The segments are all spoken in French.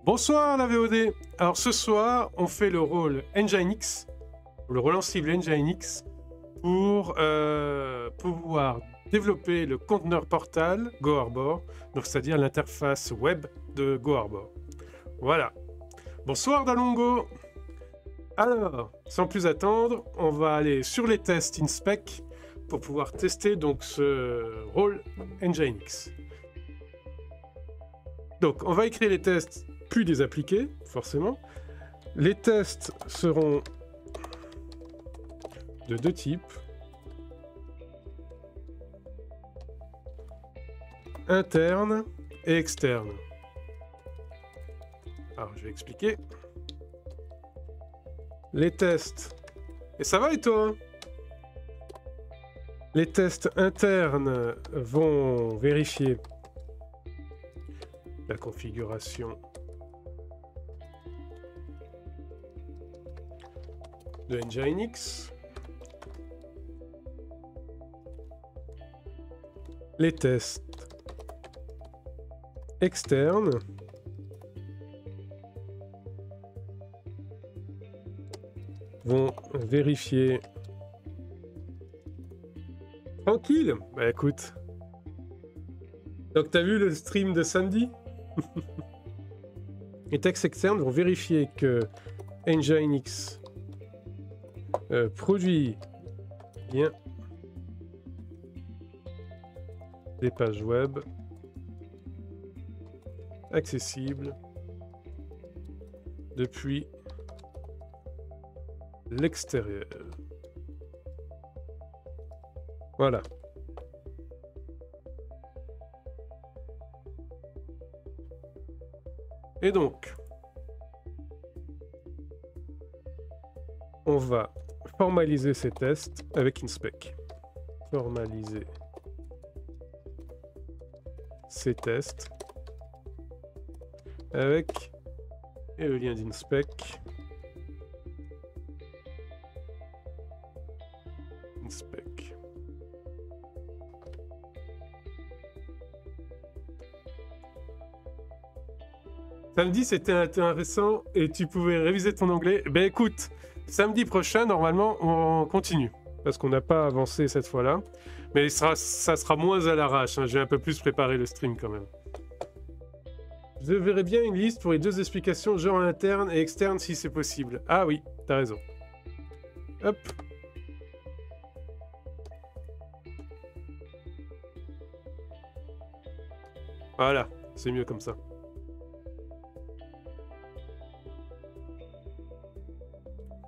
Bonsoir la VOD. Alors ce soir, on fait le rôle Nginx, le rôle Ansible Nginx, pour pouvoir développer le conteneur portal GoHarbor, donc c'est-à-dire l'interface web de GoHarbor. Voilà. Bonsoir Dalongo. Alors, sans plus attendre, on va aller sur les tests InSpec pour pouvoir tester donc ce rôle Nginx. Donc, on va écrire les tests puis les appliquer, forcément. Les tests seront de deux types. Interne et externe. Alors, je vais expliquer. Les tests... Et ça va et toi? Les tests internes vont vérifier la configuration de Nginx. Les tests externes vont vérifier... Tranquille. Bah écoute. Donc t'as vu le stream de samedi? Les tests externes vont vérifier que Nginx produit bien des pages web accessibles depuis l'extérieur. Voilà. Et donc, on va formaliser ces tests avec InSpec. Formaliser ces tests avec et le lien d'InSpec. InSpec. Samedi, c'était intéressant et tu pouvais réviser ton anglais. Ben écoute, samedi prochain, normalement, on continue. Parce qu'on n'a pas avancé cette fois-là. Mais ça sera moins à l'arrache. Hein. J'ai un peu plus préparé le stream quand même. Je verrai bien une liste pour les deux explications, genre interne et externe, si c'est possible. Ah oui, t'as raison. Hop. Voilà, c'est mieux comme ça.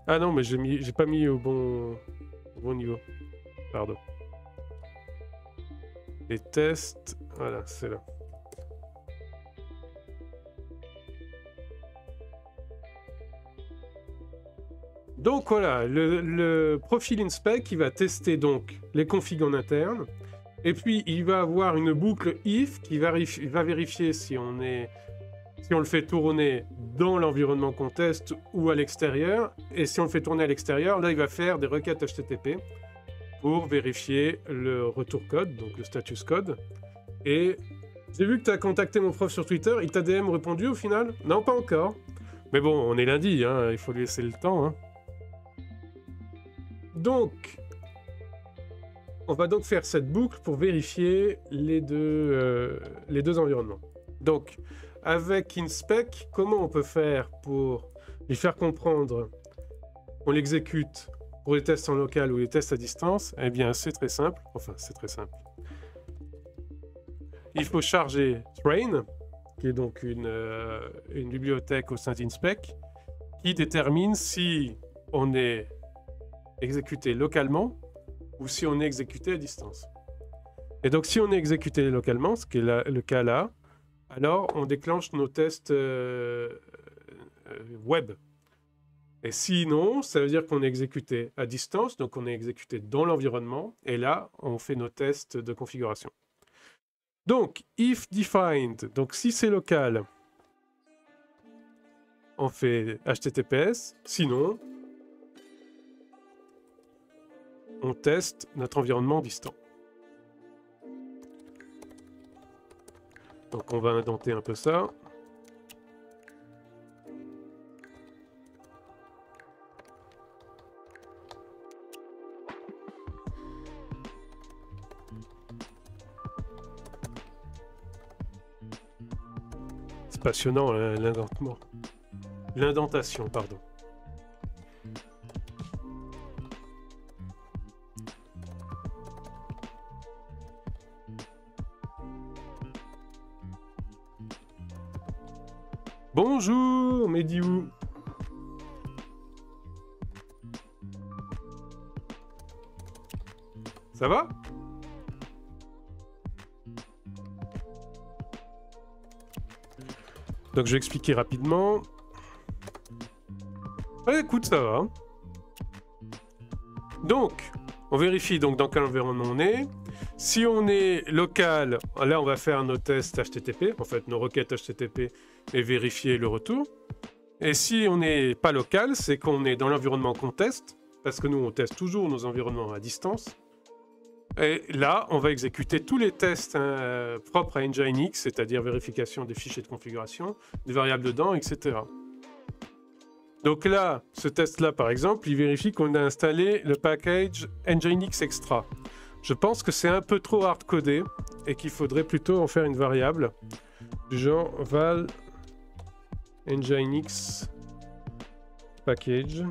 Ah non, mais j'ai pas mis au bon niveau. Pardon. Les tests, voilà, c'est là. Donc voilà, le profil InSpec, il va tester donc les configs en interne. Et puis il va avoir une boucle if qui va vérifier si on le fait tourner dans l'environnement qu'on teste ou à l'extérieur. Et si on le fait tourner à l'extérieur, là il va faire des requêtes HTTP pour vérifier le retour code, donc le status code. Et j'ai vu que tu as contacté mon prof sur Twitter, il t'a DM répondu au final? Non, pas encore. Mais bon, on est lundi, hein, il faut lui laisser le temps. Hein. Donc, on va donc faire cette boucle pour vérifier les deux environnements. Donc, avec InSpec, comment on peut faire pour lui faire comprendre qu'on l'exécute pour les tests en local ou les tests à distance? Eh bien, c'est très simple. Enfin, c'est très simple. Il faut charger Train, qui est donc une bibliothèque au sein d'InSpec, qui détermine si on est exécuté localement ou si on est exécuté à distance. Et donc, si on est exécuté localement, ce qui est le cas là, alors on déclenche nos tests web. Et sinon, ça veut dire qu'on est exécuté à distance, donc on est exécuté dans l'environnement, et là, on fait nos tests de configuration. Donc, if defined, donc si c'est local, on fait HTTPS, sinon, on teste notre environnement distant. Donc on va indenter un peu ça. passionnant, l'indentation, pardon. Bonjour, Mediou. Ça va? Donc je vais expliquer rapidement. Ouais, écoute, ça va. Donc, on vérifie donc dans quel environnement on est. Si on est local, là on va faire nos tests HTTP, en fait nos requêtes HTTP et vérifier le retour. Et si on n'est pas local, c'est qu'on est dans l'environnement qu'on teste, parce que nous on teste toujours nos environnements à distance. Et là, on va exécuter tous les tests propres à Nginx, c'est-à-dire vérification des fichiers de configuration, des variables dedans, etc. Donc là, ce test-là, par exemple, il vérifie qu'on a installé le package Nginx Extra. Je pense que c'est un peu trop hard-codé et qu'il faudrait plutôt en faire une variable du genre val Nginx package.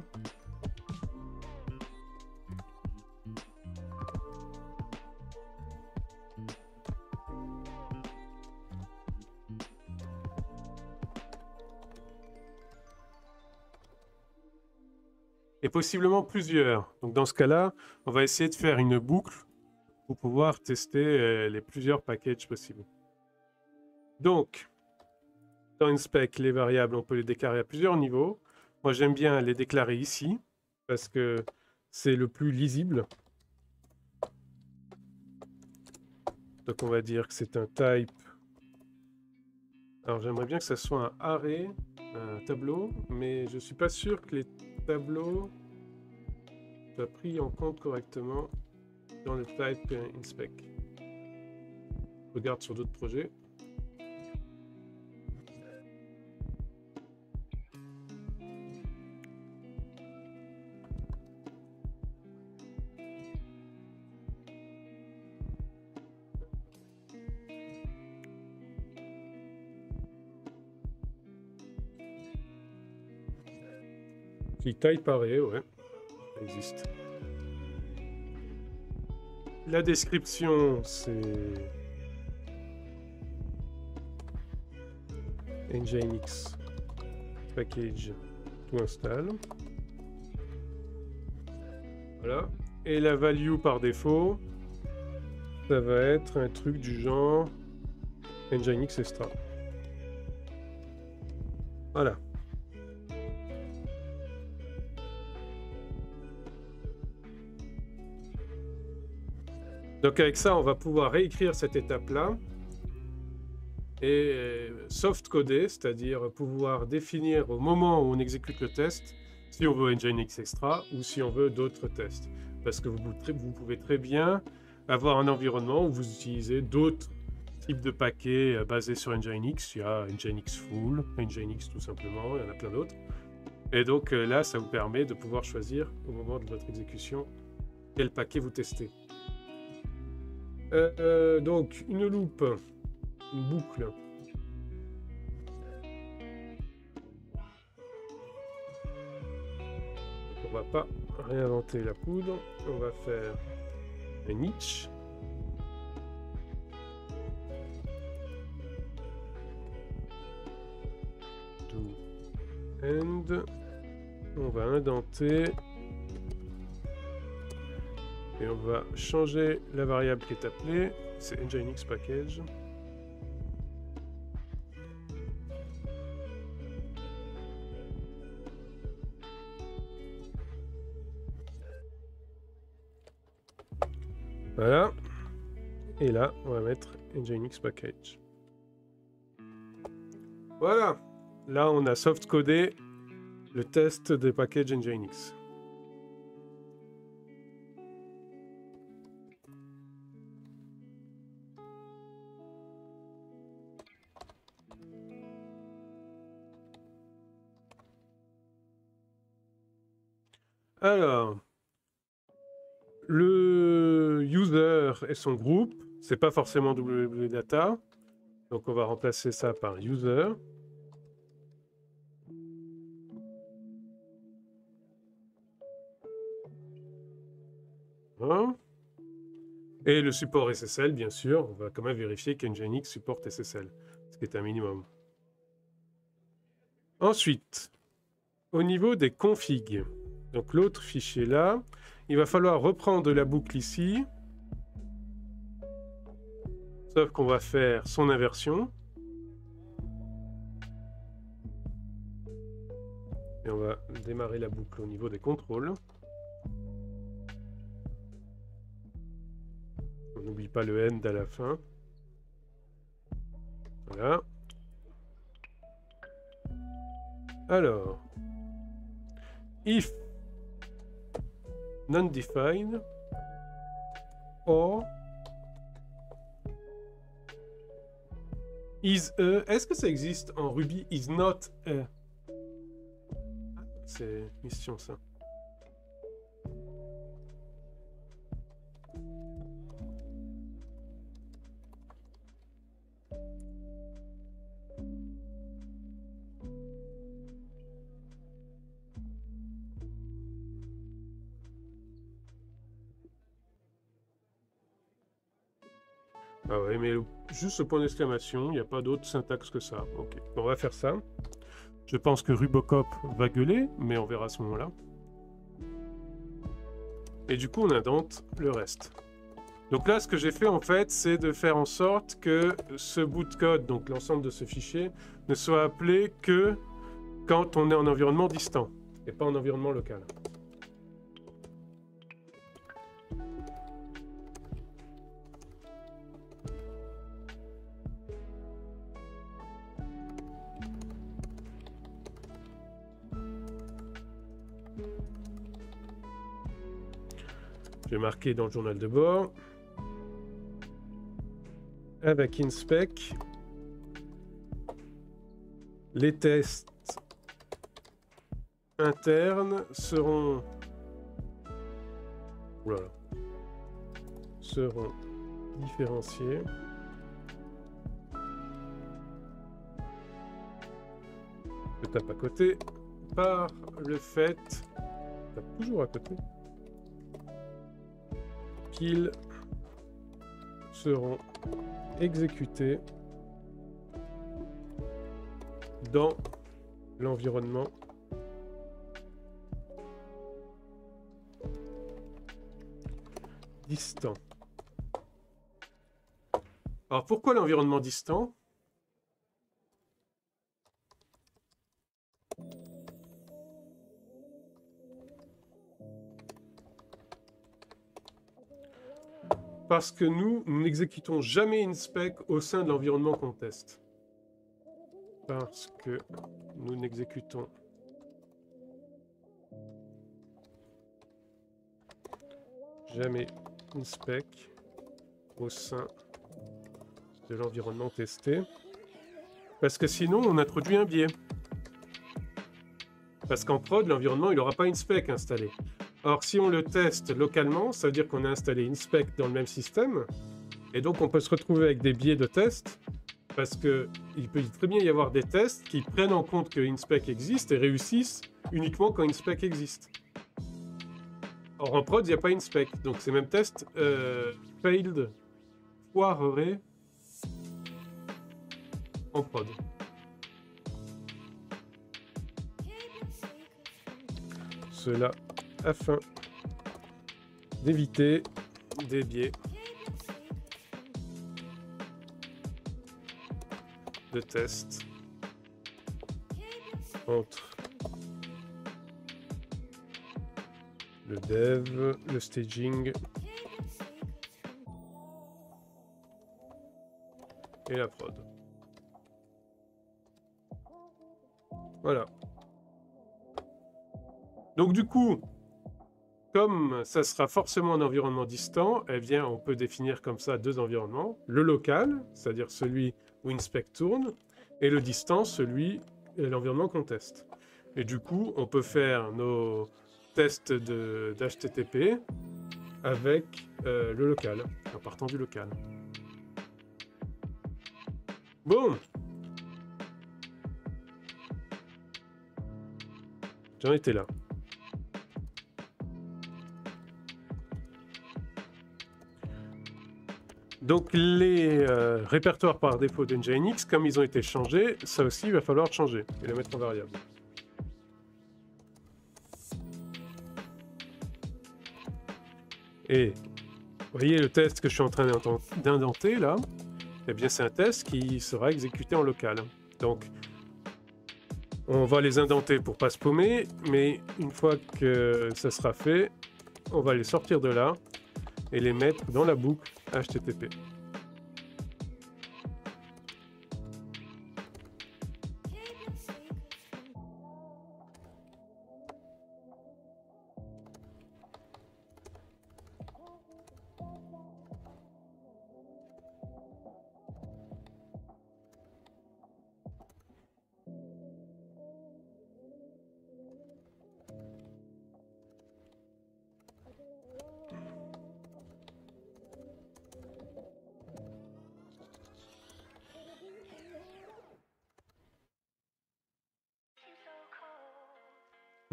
Et possiblement plusieurs. Donc dans ce cas-là, on va essayer de faire une boucle pour pouvoir tester les plusieurs packages possibles. Donc, dans InSpec, les variables, on peut les déclarer à plusieurs niveaux. Moi, j'aime bien les déclarer ici, parce que c'est le plus lisible. Donc on va dire que c'est un type. Alors j'aimerais bien que ça soit un array, un tableau, mais je ne suis pas sûr que les tableaux soient pris en compte correctement dans le type InSpec. Je regarde sur d'autres projets. Type array, ouais, ça existe. La description, c'est Nginx package to install. Voilà. Et la value par défaut, ça va être un truc du genre Nginx extra. Voilà. Donc avec ça, on va pouvoir réécrire cette étape-là et soft-coder, c'est-à-dire pouvoir définir au moment où on exécute le test si on veut Nginx Extra ou si on veut d'autres tests. Parce que vous pouvez très bien avoir un environnement où vous utilisez d'autres types de paquets basés sur Nginx. Il y a Nginx Full, Nginx tout simplement, il y en a plein d'autres. Et donc là, ça vous permet de pouvoir choisir au moment de votre exécution quel paquet vous testez. Donc une loupe, une boucle. Donc, on va pas réinventer la poudre, on va faire un each. Do end. On va indenter. Et on va changer la variable qui est appelée, c'est Nginx package. Voilà. Et là, on va mettre Nginx package. Voilà. Là, on a soft-codé le test des packages Nginx. Alors, le user et son groupe, c'est pas forcément www.data, donc on va remplacer ça par user. Voilà. Et le support SSL, bien sûr, on va quand même vérifier qu'Nginx supporte SSL, ce qui est un minimum. Ensuite, au niveau des configs, donc l'autre fichier là, il va falloir reprendre la boucle ici, sauf qu'on va faire son inversion. Et on va démarrer la boucle au niveau des contrôles. On n'oublie pas le end à la fin. Voilà. Alors, if non-defined or is a. Est-ce que ça existe en Ruby? Is not a. C'est mission ça. Ah ouais, mais juste le point d'exclamation, il n'y a pas d'autre syntaxe que ça. Ok, bon, on va faire ça. Je pense que Rubocop va gueuler, mais on verra à ce moment-là. Et du coup, on indente le reste. Donc là, ce que j'ai fait, en fait, c'est de faire en sorte que ce bout de code, donc l'ensemble de ce fichier, ne soit appelé que quand on est en environnement distant, et pas en environnement local. Je vais marquer dans le journal de bord. Avec inspec, les tests internes seront différenciés je tape à côté par le fait, je tape toujours à côté, qu'ils seront exécutés dans l'environnement distant. Alors pourquoi l'environnement distant? Parce que nous n'exécutons jamais inspec au sein de l'environnement qu'on teste. Parce que nous n'exécutons jamais inspec au sein de l'environnement testé. Parce que sinon, on introduit un biais. Parce qu'en prod, l'environnement, il n'aura pas inspec installé. Or, si on le teste localement, ça veut dire qu'on a installé inspec dans le même système. Et donc, on peut se retrouver avec des biais de test. Parce qu'il peut très bien y avoir des tests qui prennent en compte que inspec existe et réussissent uniquement quand inspec existe. Or, en prod, il n'y a pas inspec. Donc, ces mêmes tests failed foireraient en prod. Cela afin d'éviter des biais de test entre le dev, le staging et la prod. Voilà. Donc du coup, comme ça sera forcément un environnement distant, eh bien on peut définir comme ça deux environnements. Le local, c'est-à-dire celui où inspect tourne, et le distant, l'environnement qu'on teste. Et du coup, on peut faire nos tests d'HTTP avec le local, en partant du local. Bon. J'en étais là. Donc les répertoires par défaut d'Nginx, comme ils ont été changés, ça aussi il va falloir changer et les mettre en variable. Et vous voyez le test que je suis en train d'indenter là, eh bien c'est un test qui sera exécuté en local. Donc on va les indenter pour pas se paumer, mais une fois que ça sera fait, on va les sortir de là et les mettre dans la boucle HTTP.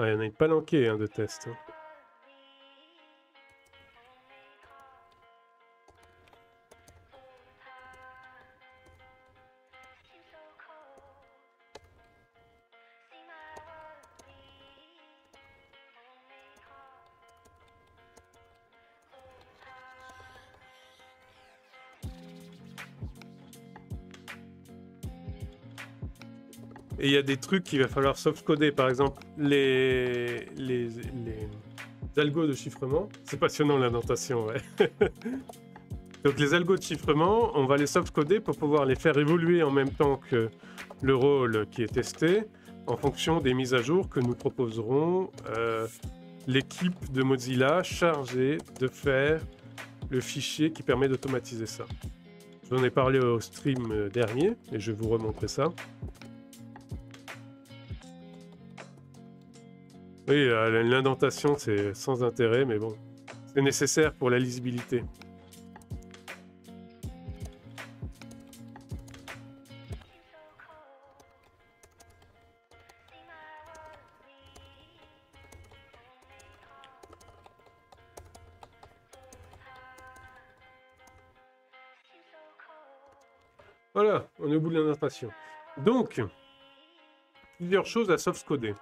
Ah, il y en a une palanquée hein, de tests. Hein. Et il y a des trucs qu'il va falloir soft-coder, par exemple les algos de chiffrement. C'est passionnant l'indentation, ouais. Donc les algos de chiffrement, on va les soft-coder pour pouvoir les faire évoluer en même temps que le rôle qui est testé, en fonction des mises à jour que nous proposerons l'équipe de Mozilla chargée de faire le fichier qui permet d'automatiser ça. J'en ai parlé au stream dernier, et je vais vous remontrer ça. Oui, l'indentation, c'est sans intérêt, mais bon, c'est nécessaire pour la lisibilité. Voilà, on est au bout de l'indentation. Donc, plusieurs choses à soft-coder.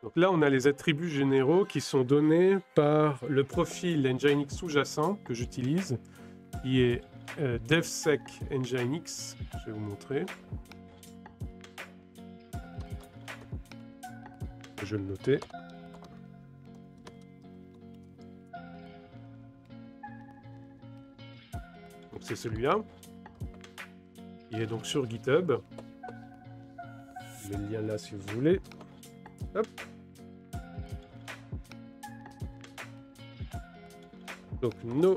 Donc là, on a les attributs généraux qui sont donnés par le profil Nginx sous-jacent que j'utilise, qui est devsec Nginx. Je vais vous montrer. Je vais le noter. Donc c'est celui-là. Il est donc sur GitHub. Je mets le lien là si vous voulez. Hop. Donc no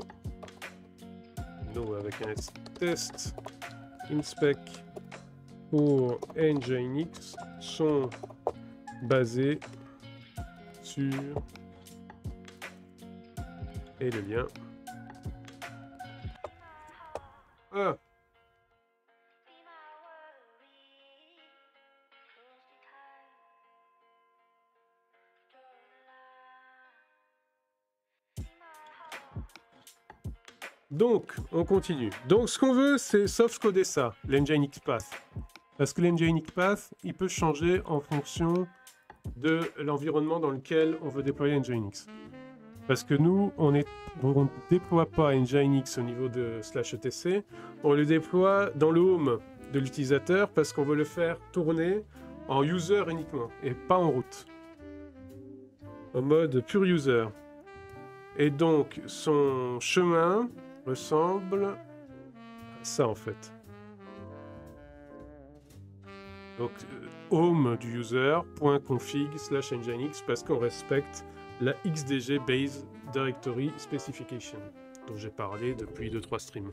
avec un S, test inspec pour Nginx sont basés sur et le lien. Ah. Donc, on continue. Donc, ce qu'on veut, c'est soft-coder ça, l'Nginx Path. Parce que l'Nginx Path, il peut changer en fonction de l'environnement dans lequel on veut déployer Nginx. Parce que nous, on ne déploie pas Nginx au niveau de /etc. On le déploie dans le home de l'utilisateur parce qu'on veut le faire tourner en user uniquement et pas en root. En mode pure user. Et donc, son chemin ressemble à ça en fait. Donc home du user, .config /nginx parce qu'on respecte la XDG Base Directory Specification dont j'ai parlé depuis 2-3 streams.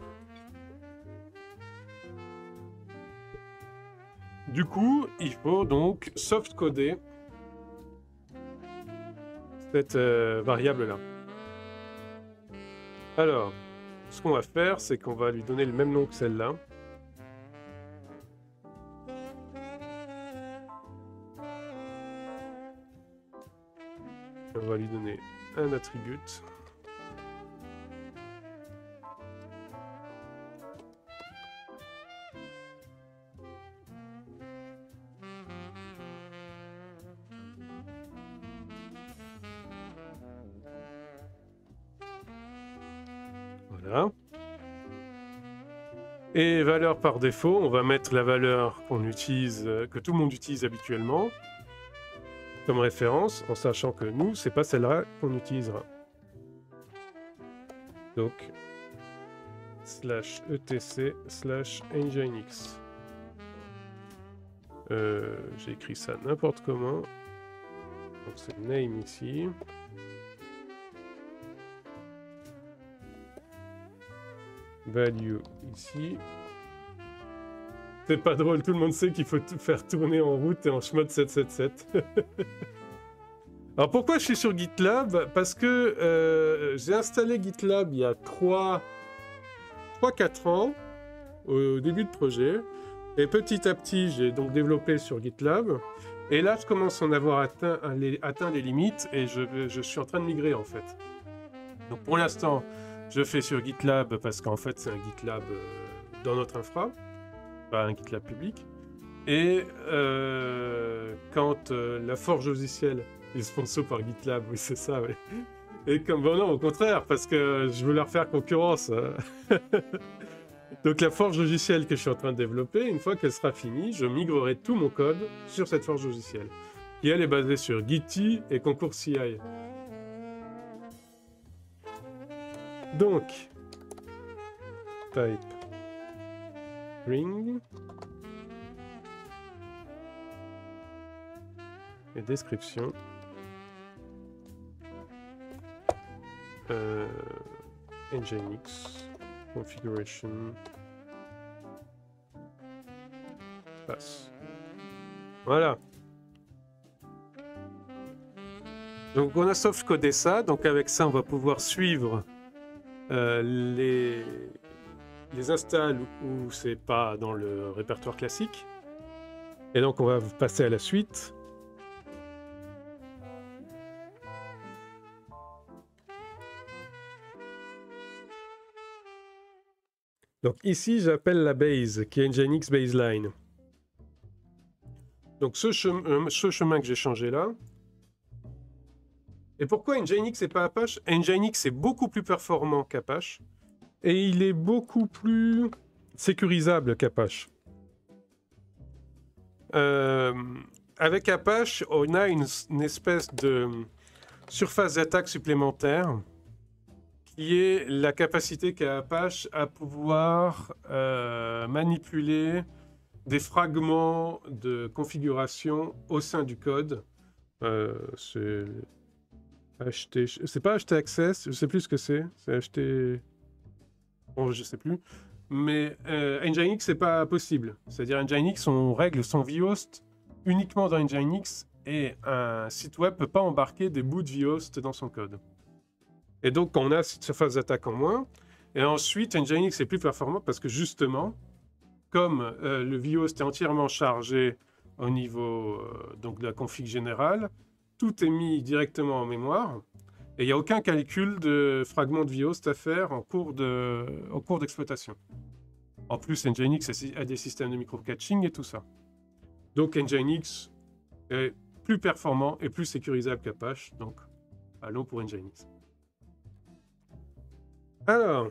Du coup, il faut donc soft-coder cette variable là. Alors, ce qu'on va faire, c'est qu'on va lui donner le même nom que celle-là. On va lui donner un attribut. Voilà. Et valeur par défaut, on va mettre la valeur qu'on utilise, que tout le monde utilise habituellement, comme référence, en sachant que nous, c'est pas celle-là qu'on utilisera. Donc, /etc/nginx. J'ai écrit ça n'importe comment. Donc c'est name ici. Value ici. C'est pas drôle, tout le monde sait qu'il faut tout faire tourner en route et en chmod 777. Alors pourquoi je suis sur GitLab? Parce que j'ai installé GitLab il y a 3-4 ans, au début de projet. Et petit à petit, j'ai donc développé sur GitLab. Et là, je commence à en avoir atteint les limites et je suis en train de migrer en fait. Donc pour l'instant, je fais sur GitLab parce qu'en fait, c'est un GitLab dans notre infra, pas un GitLab public. Et quand la forge logicielle est sponsor par GitLab, oui, c'est ça, oui. Et comme bon, non, au contraire, parce que je veux leur faire concurrence. Donc la forge logicielle que je suis en train de développer, une fois qu'elle sera finie, je migrerai tout mon code sur cette forge logicielle, qui elle est basée sur Gitty et Concours CI. Donc, type string et description. Nginx configuration pass. Voilà. Donc on a soft-codé ça. Donc avec ça, on va pouvoir suivre les installs où c'est pas dans le répertoire classique. Et donc on va passer à la suite. Donc ici, j'appelle la base, qui est Nginx baseline. Donc ce chemin que j'ai changé là. Et pourquoi Nginx et pas Apache? Nginx est beaucoup plus performant qu'Apache. Et il est beaucoup plus sécurisable qu'Apache. Avec Apache, on a une espèce de surface d'attaque supplémentaire qui est la capacité qu'a Apache à pouvoir manipuler des fragments de configuration au sein du code. C'est pas htaccess, je sais plus ce que c'est. C'est ht... Bon, je sais plus. Mais Nginx, c'est pas possible. C'est-à-dire Nginx, on règle son vhost uniquement dans Nginx et un site web peut pas embarquer des bouts de vhost dans son code. Et donc, on a cette surface d'attaque en moins. Et ensuite, Nginx est plus performant parce que justement, comme le vhost est entièrement chargé au niveau donc de la config générale, tout est mis directement en mémoire. Et il n'y a aucun calcul de fragment de vhost à faire en cours d'exploitation. En plus, Nginx a des systèmes de micro-catching et tout ça. Donc, Nginx est plus performant et plus sécurisable qu'Apache. Donc, allons pour Nginx. Alors,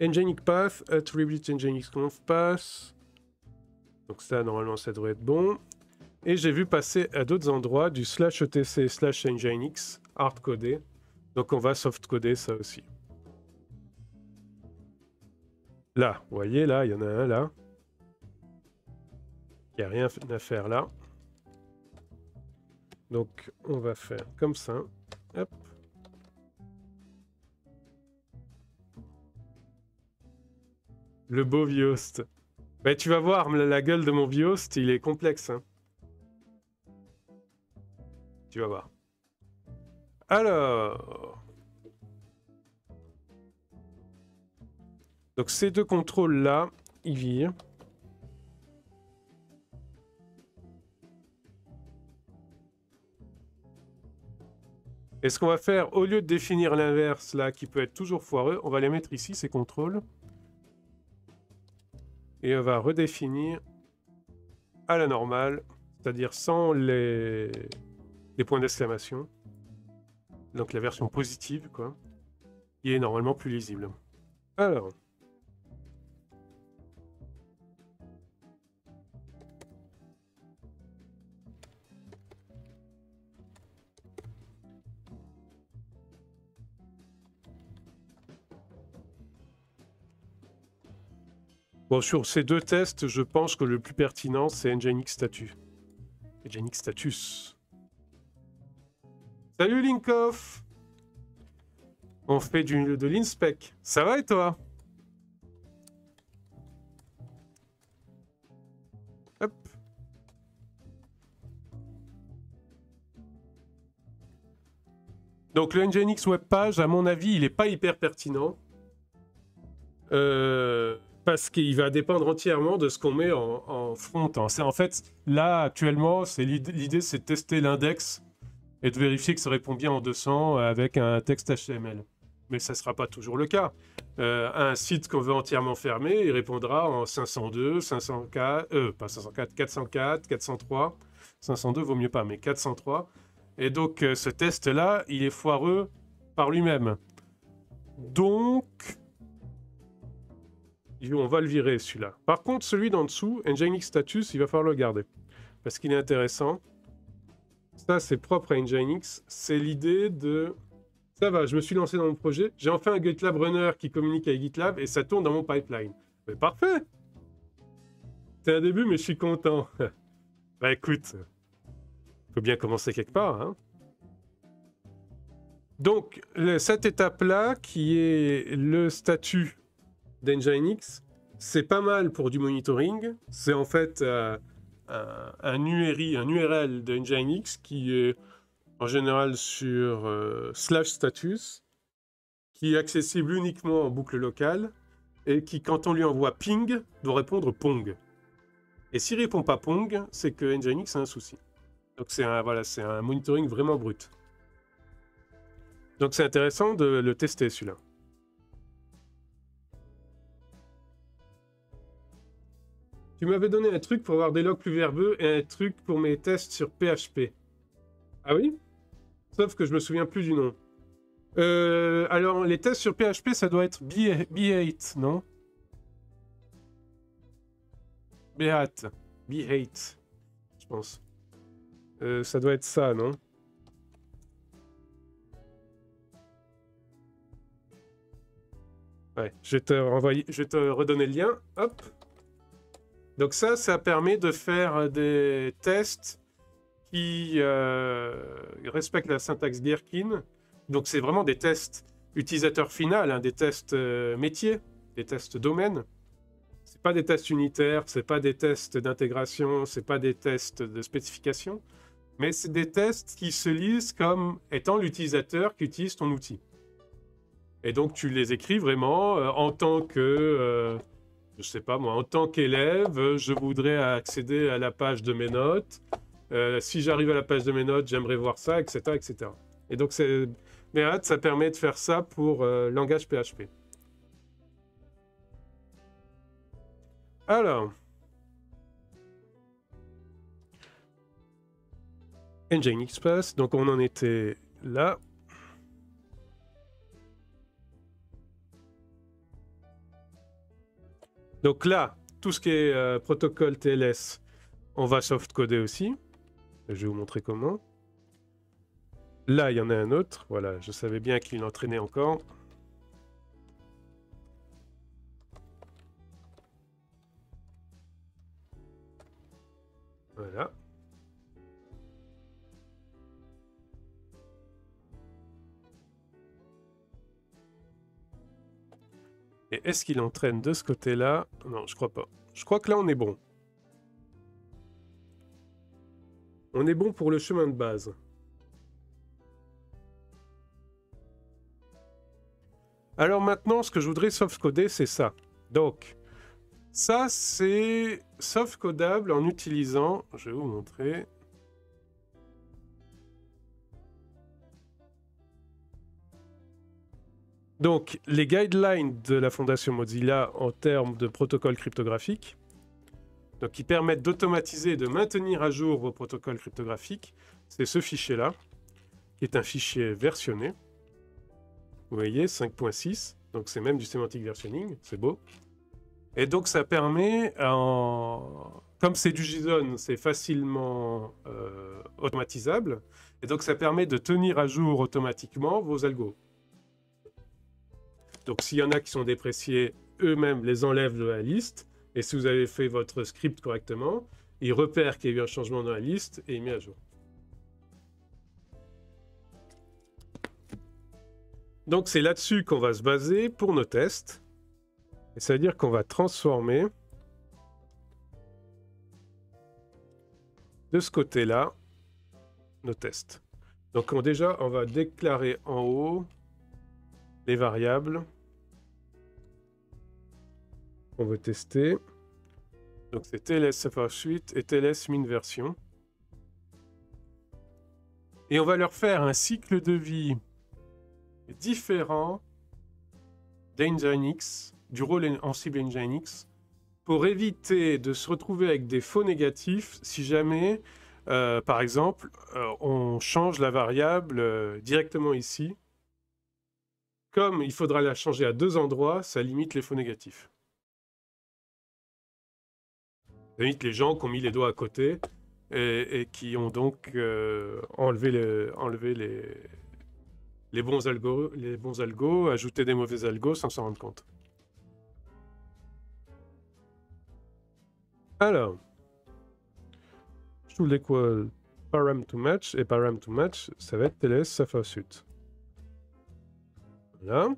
Nginx path, attribute Nginx conf path. Donc ça, normalement, ça devrait être bon. Et j'ai vu passer à d'autres endroits du /etc/nginx hardcodé. Donc on va softcoder ça aussi. Là, vous voyez, là, il y en a un là. Il n'y a rien à faire là. Donc on va faire comme ça. Hop. Le beau vhost. Bah, tu vas voir, la gueule de mon vhost, il est complexe. Hein. Tu vas voir. Alors. Donc ces deux contrôles-là, ils virent. Et ce qu'on va faire, au lieu de définir l'inverse là, qui peut être toujours foireux, on va les mettre ici, ces contrôles. Et on va redéfinir à la normale, c'est-à-dire sans les points d'exclamation. Donc la version positive, quoi. qui est normalement plus lisible. Alors. Bon, sur ces deux tests, je pense que le plus pertinent, c'est Nginx Status. Nginx Status. Salut Linkoff! On fait de l'inspec. Ça va et toi? Hop. Donc le Nginx Webpage, à mon avis, il n'est pas hyper pertinent. Parce qu'il va dépendre entièrement de ce qu'on met en front. En fait, là, actuellement, l'idée, c'est de tester l'index et de vérifier que ça répond bien en 200 avec un texte HTML. Mais ça ne sera pas toujours le cas. Un site qu'on veut entièrement fermer, il répondra en 502, 504, pas 504, 404, 403. 502 vaut mieux pas, mais 403. Et donc, ce test-là, il est foireux par lui-même. Donc, on va le virer, celui-là. Par contre, celui d'en dessous, Nginx Status, il va falloir le garder. Parce qu'il est intéressant. Ça, c'est propre à Nginx. C'est l'idée de... Ça va, je me suis lancé dans mon projet. J'ai enfin un GitLab Runner qui communique avec GitLab et ça tourne dans mon pipeline. Mais parfait! C'est un début, mais je suis content. Bah écoute, faut bien commencer quelque part, hein. Donc, cette étape-là, qui est le statut d'Nginx, c'est pas mal pour du monitoring. C'est en fait un URL de Nginx qui est en général sur /status, qui est accessible uniquement en boucle locale et qui, quand on lui envoie ping, doit répondre pong. Et s'il répond pas pong, c'est que Nginx a un souci. Donc c'est un monitoring vraiment brut. Donc c'est intéressant de le tester celui-là. Tu m'avais donné un truc pour avoir des logs plus verbeux et un truc pour mes tests sur PHP. Ah oui? Sauf que je me souviens plus du nom. Alors, les tests sur PHP, ça doit être B8, non? B8, je pense. Ça doit être ça, non? Ouais, je vais te redonner le lien. Hop. Donc ça permet de faire des tests qui respectent la syntaxe Gherkin. Donc c'est vraiment des tests utilisateurs final, hein, des tests métiers, des tests domaine. C'est pas des tests unitaires, c'est pas des tests d'intégration, c'est pas des tests de spécification, mais c'est des tests qui se lisent comme étant l'utilisateur qui utilise ton outil. Et donc tu les écris vraiment en tant que... je sais pas moi, en tant qu'élève, je voudrais accéder à la page de mes notes. Si j'arrive à la page de mes notes, j'aimerais voir ça, etc. etc. Et donc, B8, ça permet de faire ça pour langage PHP. Alors, Nginx Pass, donc on en était là. Donc là, tout ce qui est protocole TLS, on va softcoder aussi. Je vais vous montrer comment. Là, il y en a un autre. Voilà, je savais bien qu'il entraînait encore. Voilà. Et est-ce qu'il entraîne de ce côté-là? Non, je crois pas. Je crois que là, on est bon. On est bon pour le chemin de base. Alors maintenant, ce que je voudrais softcoder, c'est ça. Donc, ça, c'est softcodable en utilisant... Je vais vous montrer. Donc, les guidelines de la Fondation Mozilla en termes de protocole cryptographique, donc qui permettent d'automatiser et de maintenir à jour vos protocoles cryptographiques, c'est ce fichier-là, qui est un fichier versionné. Vous voyez, 5.6. Donc c'est même du semantic versioning, c'est beau. Et donc ça permet, comme c'est du JSON, c'est facilement automatisable. Et donc ça permet de tenir à jour automatiquement vos algos. Donc s'il y en a qui sont dépréciés, eux-mêmes les enlèvent de la liste. Et si vous avez fait votre script correctement, ils repèrent qu'il y a eu un changement dans la liste et il met à jour. Donc c'est là-dessus qu'on va se baser pour nos tests. Et ça veut dire qu'on va transformer de ce côté-là nos tests. Donc déjà, on va déclarer en haut les variables qu'on veut tester. Donc c'est TLS Safari Suite et TLS min version. Et on va leur faire un cycle de vie différent d'Nginx, du rôle en cible Nginx, pour éviter de se retrouver avec des faux négatifs si jamais, par exemple, on change la variable directement ici. Comme il faudra la changer à 2 endroits, ça limite les faux négatifs. Ça limite les gens qui ont mis les doigts à côté et qui ont donc enlevé les bons algos, ajouté des mauvais algos sans s'en rendre compte. Alors, should equal param to match, et param to match, ça va être TLS Safari Suite. Voilà.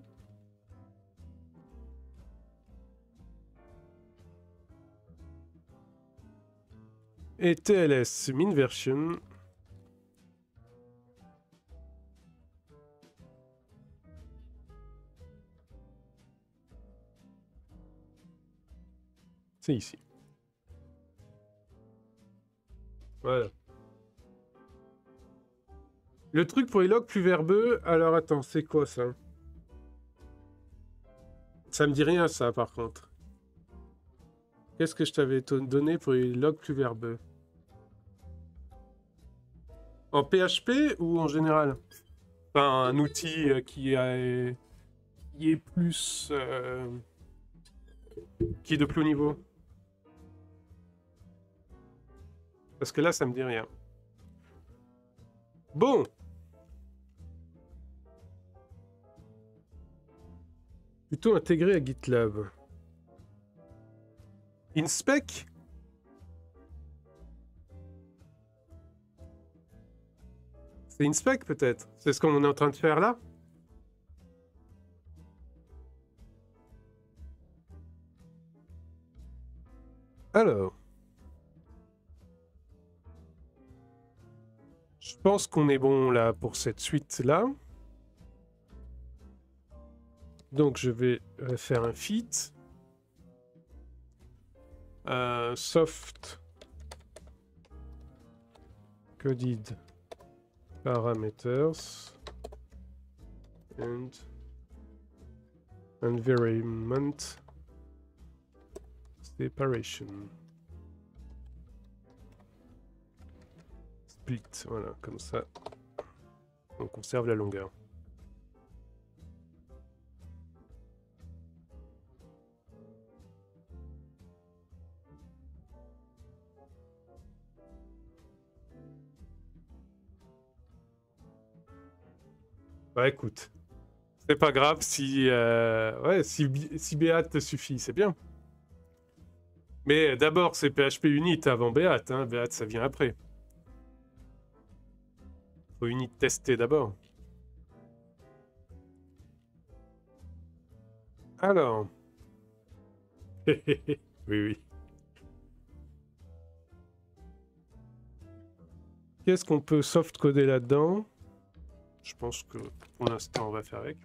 Et TLS min version. C'est ici. Voilà. Le truc pour les logs plus verbeux, alors attends, c'est quoi ça? Ça me dit rien ça par contre. Qu'est-ce que je t'avais donné pour les logs plus verbeux? En PHP ou en général? Enfin, un outil qui est plus... qui est de plus haut niveau. Parce que là, ça me dit rien. Bon. Plutôt intégré à GitLab. InSpec? C'est InSpec peut-être? C'est ce qu'on est en train de faire là? Alors. Je pense qu'on est bon là pour cette suite-là. Donc je vais faire un fit. Soft coded parameters and environment separation. Split, voilà, comme ça. On conserve la longueur. Bah écoute, c'est pas grave si, ouais, si Beat te suffit, c'est bien. Mais d'abord, c'est PHP Unit avant Beat, hein. Beat, ça vient après. Faut Unit tester d'abord. Alors. Oui, oui. Qu'est-ce qu'on peut soft-coder là-dedans? Je pense que pour l'instant, on va faire avec.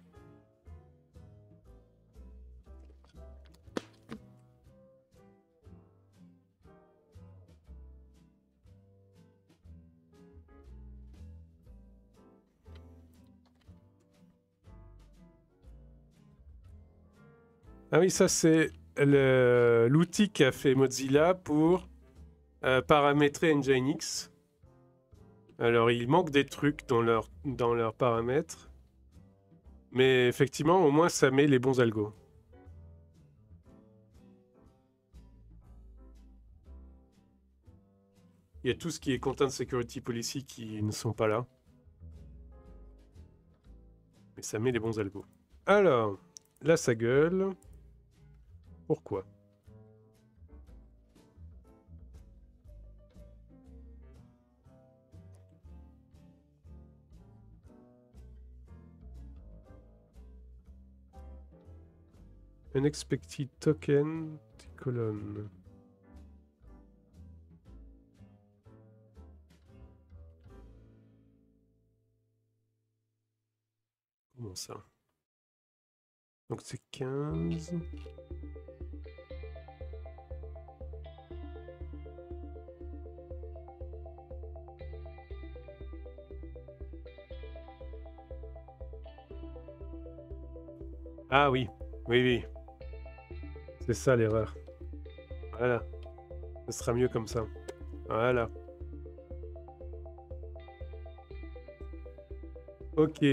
Ah oui, ça c'est l'outil qu'a fait Mozilla pour paramétrer Nginx. Alors il manque des trucs dans leurs paramètres. Mais effectivement, au moins, ça met les bons algos. Il y a tout ce qui est Content Security Policy qui ne sont pas là. Mais ça met les bons algos. Alors, là, ça gueule. Pourquoi? Unexpected token, colonne. Comment ça? Donc c'est 15. Ah oui, oui, oui. C'est ça l'erreur. Voilà. Ce sera mieux comme ça. Voilà. Ok.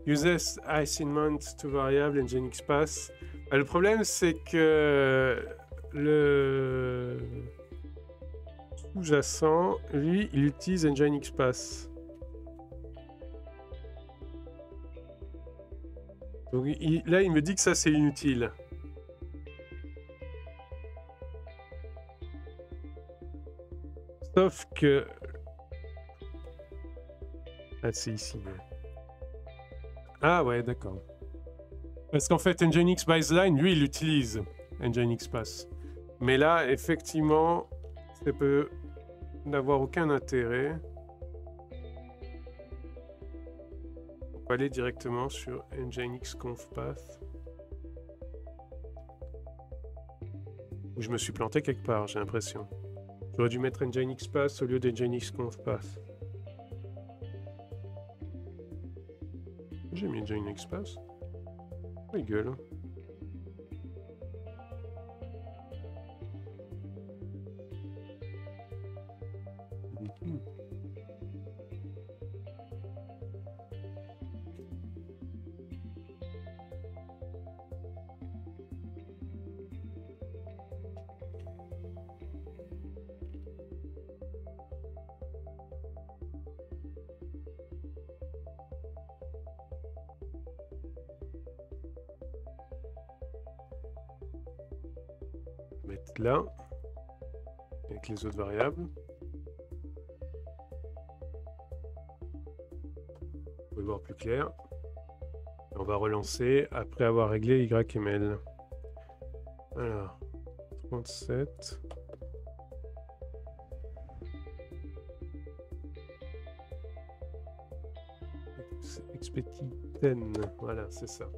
Uses assignment to variable Nginx pass. Le problème, c'est que le sous-jacent, lui, il utilise Nginx pass. Donc là, il me dit que ça, c'est inutile. Sauf que... Ah, c'est ici. Ah ouais, d'accord. Parce qu'en fait, Nginx Baseline, lui, il utilise Nginx Pass. Mais là, effectivement, ça peut n'avoir aucun intérêt. On peut aller directement sur Nginx Conf Path. Où je me suis planté quelque part, j'ai l'impression. J'aurais dû mettre Nginx Pass au lieu de Nginx Conf Path. J'ai mis Nginx Pass. Oh, il gueule. Mettre là, avec les autres variables. Vous pouvez voir plus clair. Et on va relancer après avoir réglé YML. Alors, 37. Expected 10, voilà, c'est ça.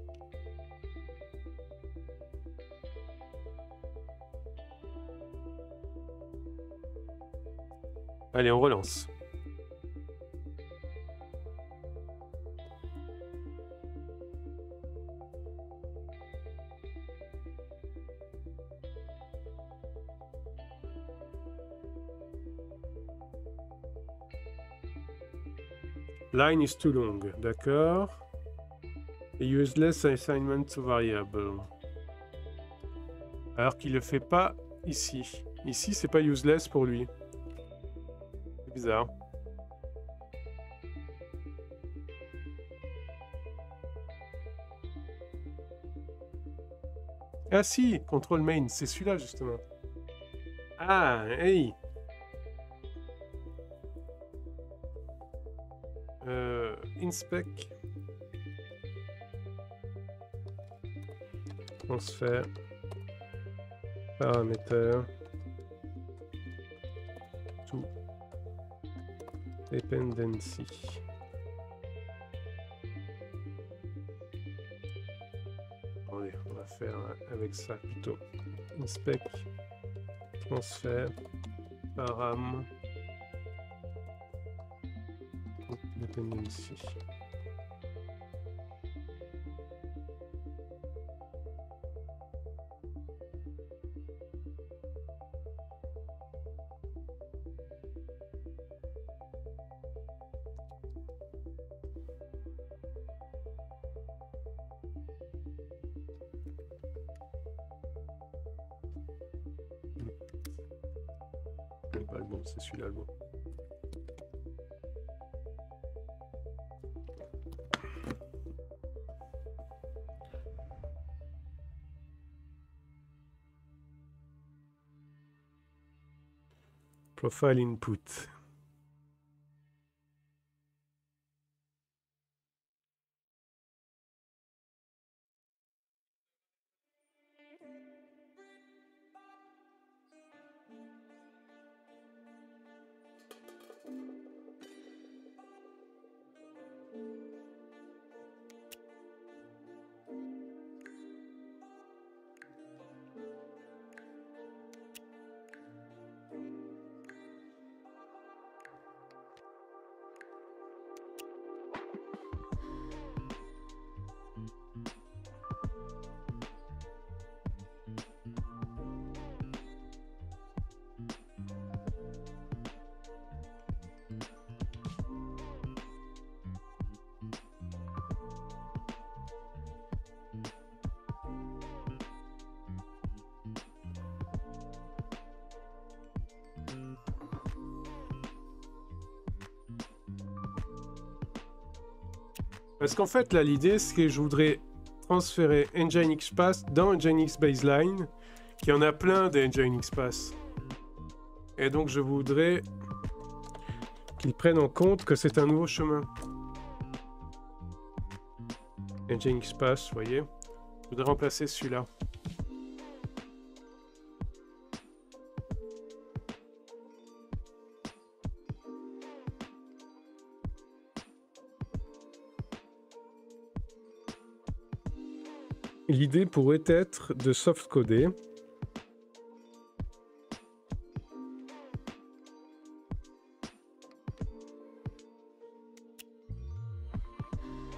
Allez, on relance. Line is too long, d'accord. Useless assignment to variable. Alors qu'il le fait pas ici. Ici, c'est pas useless pour lui. C'est bizarre. Ah si, control main, c'est celui-là justement. Ah, hey. Inspec. Transfert. Paramètre. To dependency. Attendez, on va faire avec ça plutôt. Inspec. Transfert. Param. Dependency. C'est pas le bon, c'est celui-là le bon. Profile input. Parce qu'en fait, là, l'idée, c'est que je voudrais transférer Nginx Pass dans Nginx Baseline, qui en a plein des Nginx Pass. Et donc, je voudrais qu'ils prennent en compte que c'est un nouveau chemin. Nginx Pass, vous voyez. Je voudrais remplacer celui-là. L'idée pourrait être de soft-coder.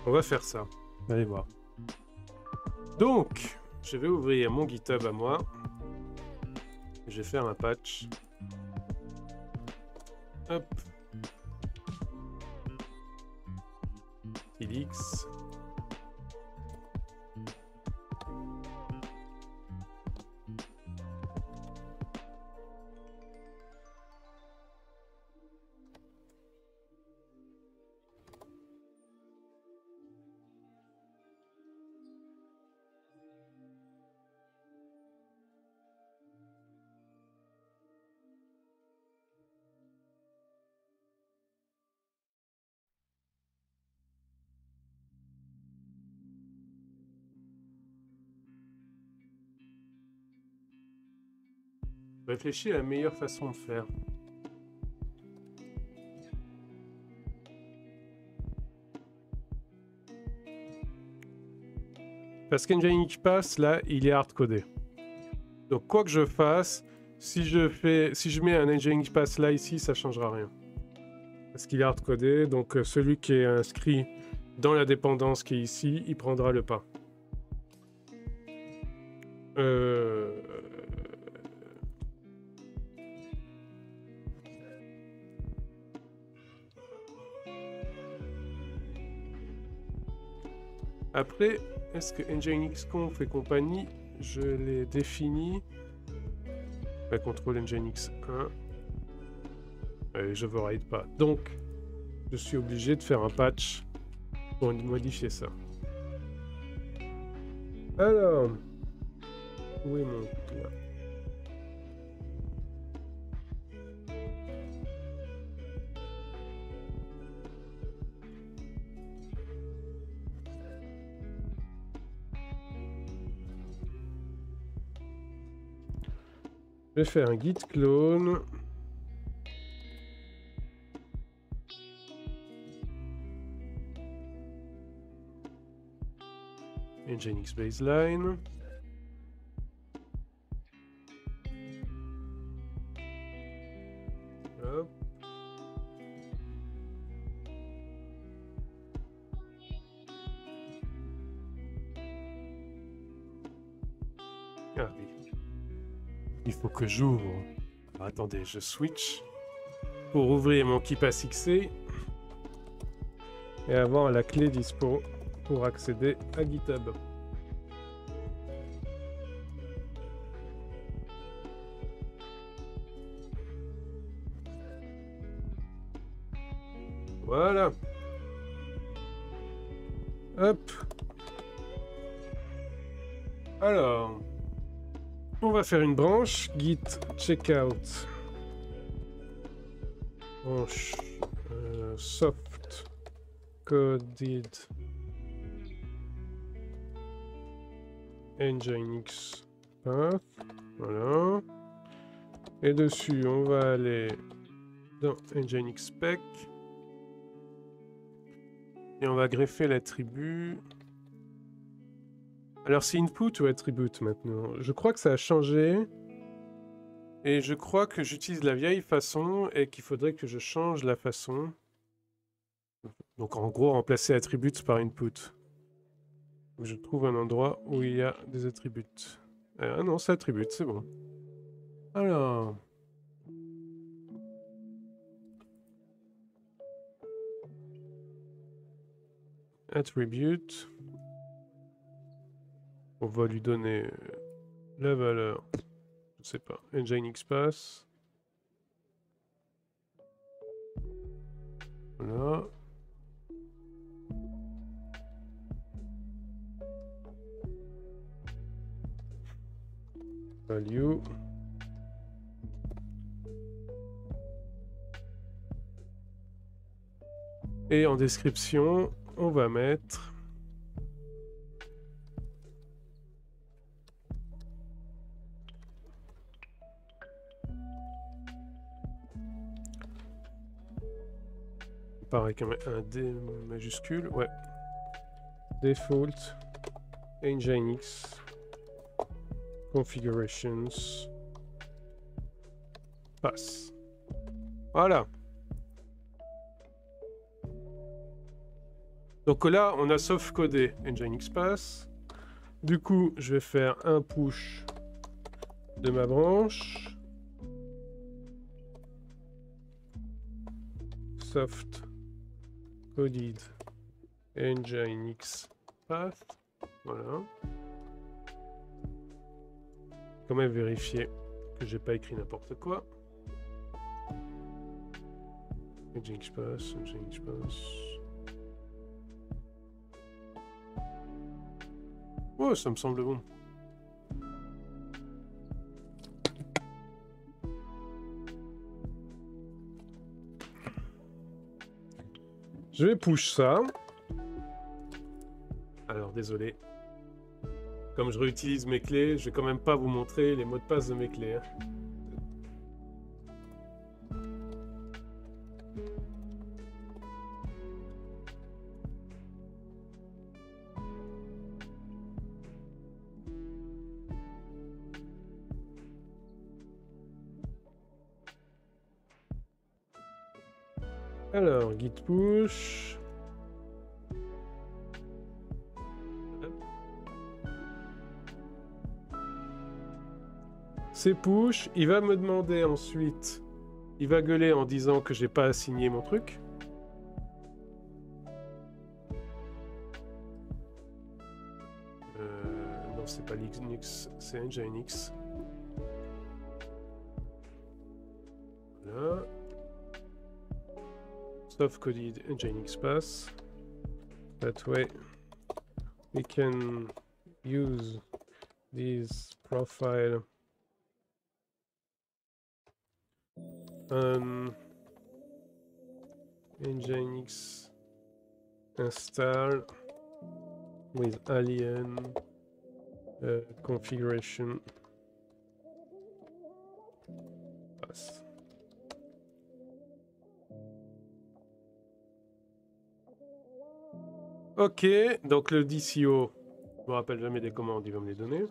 On va faire ça. Allez voir. Donc, je vais ouvrir mon GitHub à moi. Je vais faire un patch. Hop. Tilix. Réfléchis à la meilleure façon de faire. Parce qu'Nginx Pass, là, il est hard-codé. Donc, quoi que je fasse, si je mets un Nginx Pass là, ici, ça ne changera rien. Parce qu'il est hard-codé, donc celui qui est inscrit dans la dépendance qui est ici, il prendra le pas. Après, est-ce que Nginx.conf et compagnie, je les définis? Contrôle Nginx 1. Et je ne override pas. Donc, je suis obligé de faire un patch pour modifier ça. Alors, où est mon... Là. Je vais faire un git clone. Nginx baseline. Hop. Ah oui. Il faut que j'ouvre. Alors, attendez, je switch pour ouvrir mon KeePassXC et avoir la clé dispo pour accéder à GitHub. Voilà. Hop. Alors, on va faire une branche git checkout. Branche soft coded nginx path. Voilà. Et dessus, on va aller dans nginx spec. Et on va greffer l'attribut. Alors, c'est input ou attribute maintenant? Je crois que ça a changé. Et je crois que j'utilise la vieille façon et qu'il faudrait que je change la façon. Donc, en gros, remplacer attributes par input. Je trouve un endroit où il y a des attributes. Ah non, c'est attribute, c'est bon. Alors... Attribute. On va lui donner la valeur, je sais pas, nginx path. Voilà. Value. Et en description, on va mettre pareil comme un D majuscule, ouais. Default nginx configurations pass. Voilà. Donc là, on a sauf-codé nginx pass. Du coup, je vais faire un push de ma branche. Soft coded nginx path. Voilà. Quand même vérifier que j'ai pas écrit n'importe quoi. Nginx path, nginx path. Ouais, ça me semble bon. Je vais push ça. Alors, désolé. Comme je réutilise mes clés, je vais quand même pas vous montrer les mots de passe de mes clés. Hein. Alors, git push. C'est push. Il va me demander ensuite. Il va gueuler en disant que j'ai pas assigné mon truc. Non, c'est pas Linux, c'est nginx. Voilà. Soft-coded nginx path. That way, we can use this profile nginx install with alien configuration path. Ok, donc le DCO, je me rappelle jamais des commandes, il va me les donner.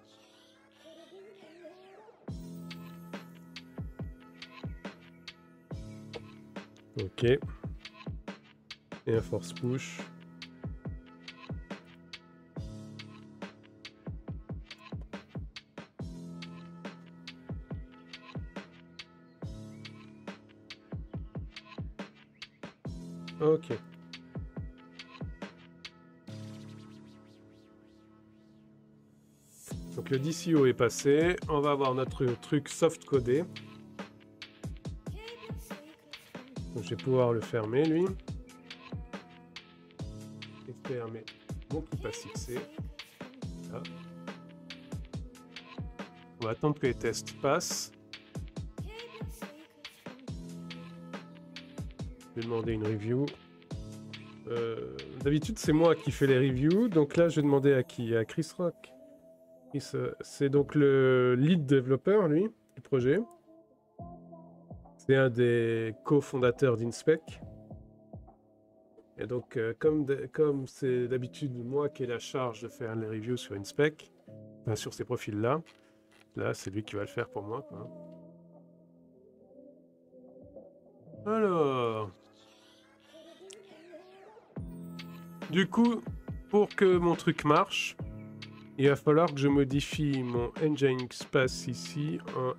Ok. Et un force push. Ok. Donc le DCO est passé. On va avoir notre truc soft codé. Donc je vais pouvoir le fermer lui. caractères, mais bon, qui pas fixé. Là. On va attendre que les tests passent. Je vais demander une review. D'habitude, c'est moi qui fais les reviews. Donc là, je vais demander à qui? À Chris Rock. C'est donc le lead développeur, lui, du projet. C'est un des cofondateurs d'Inspec. Et donc, comme c'est d'habitude moi qui ai la charge de faire les reviews sur Inspec, enfin, sur ces profils-là, là, c'est lui qui va le faire pour moi, quoi. Alors... Du coup, pour que mon truc marche, il va falloir que je modifie mon Nginx Space ici en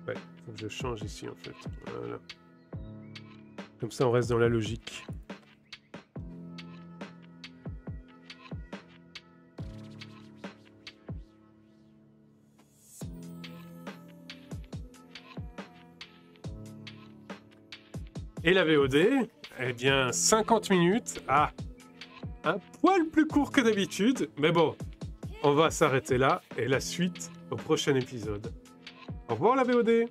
Ouais, faut que je change ici en fait. Voilà. Comme ça, on reste dans la logique. Et la VOD, eh bien, 50 minutes. Ah, un poil plus court que d'habitude. Mais bon, on va s'arrêter là. Et la suite au prochain épisode. Au revoir la VOD.